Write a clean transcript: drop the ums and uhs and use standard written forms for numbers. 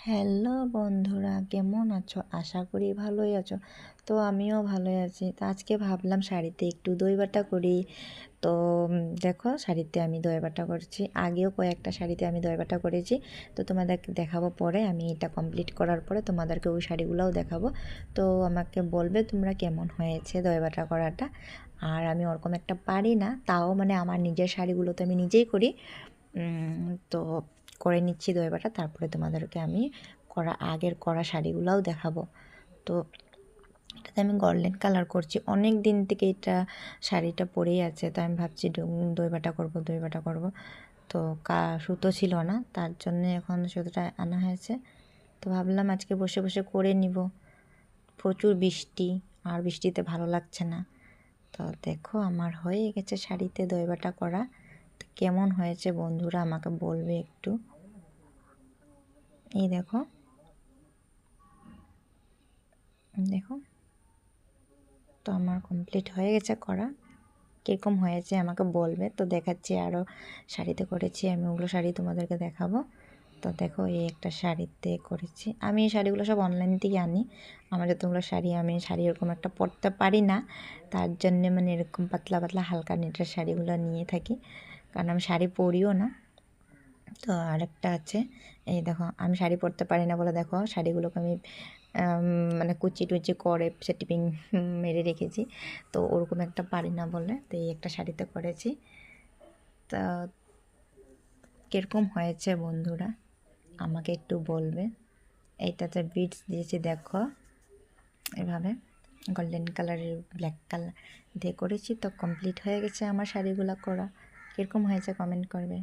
Hello বন্ধুরা, কেমন আছো? আশা করি ভালোই আছো। তো আমিও ভালোই আছি। তো আজকে ভাবলাম শাড়িতে একটু দই বাটা করি। তো দেখো, শাড়িতে আমি দই বাটা করছি। আগেও কয়েকটা শাড়িতে আমি দই বাটা করেছি। তো তোমাদেরকে দেখাবো পরে। আমি এটা কমপ্লিট করার পরে তোমাদেরকে ওই শাড়িগুলোও দেখাবো। তো আমাকে বলবে তোমরা কেমন হয়েছে দই বাটা করাটা। আর আমি ওরকম একটা পারি না, তাও মানে আমার নিজের শাড়িগুলো তো আমি নিজেই করি। তো করে নিচ্ছি দই বাটা, তারপরে তোমাদেরকে আমি আগের করা শাড়িগুলোও দেখাবো। তো এটাতে আমি গোল্ডেন কালার করছি, অনেক দিন থেকে এটা শাড়িটা পরেই আছে। তো আমি ভাবছি দই বাটা করবো, দই বাটা করবো। তো সুতো ছিল না, তার জন্য এখন সুতোটা আনা হয়েছে। তো ভাবলাম আজকে বসে বসে করে নিব। প্রচুর বৃষ্টি, আর বৃষ্টিতে ভালো লাগছে না। তো দেখো, আমার হয়ে গেছে শাড়িতে দই বাটা করা। তো কেমন হয়েছে বন্ধুরা আমাকে বলবে একটু। এই দেখো, দেখো, তো আমার কমপ্লিট হয়ে গেছে করা। কীরকম হয়েছে আমাকে বলবে। তো দেখাচ্ছি, আরও শাড়িতে করেছি আমি, ওগুলো শাড়ি তোমাদেরকে দেখাবো। তো দেখো, এই একটা শাড়িতে করেছি আমি। এই শাড়িগুলো সব অনলাইন থেকে আনি। আমার যতগুলো শাড়ি, আমি শাড়ি এরকম একটা পরতে পারি না, তার জন্যে মানে এরকম পাতলা পাতলা হালকা নেটের শাড়িগুলো নিয়ে থাকি, কারণ আমি শাড়ি পরিও না। তো আরেকটা আছে, এই দেখো, আমি শাড়ি পরতে পারি না বলে দেখো শাড়িগুলোকে আমি মানে কুচি টুচি করে সেটিপিং মেরে রেখেছি। তো ওরকম একটা পারি না বলে, তো এই একটা শাড়িতে করেছি। তা কীরকম হয়েছে বন্ধুরা আমাকে একটু বলবে। এইটাতে বিটস দিয়েছি, দেখো এভাবে গোল্ডেন কালারের ব্ল্যাক কালার দিয়ে করেছি। তো কমপ্লিট হয়ে গেছে আমার শাড়িগুলো করা। কীরকম হয়েছে কমেন্ট করবে।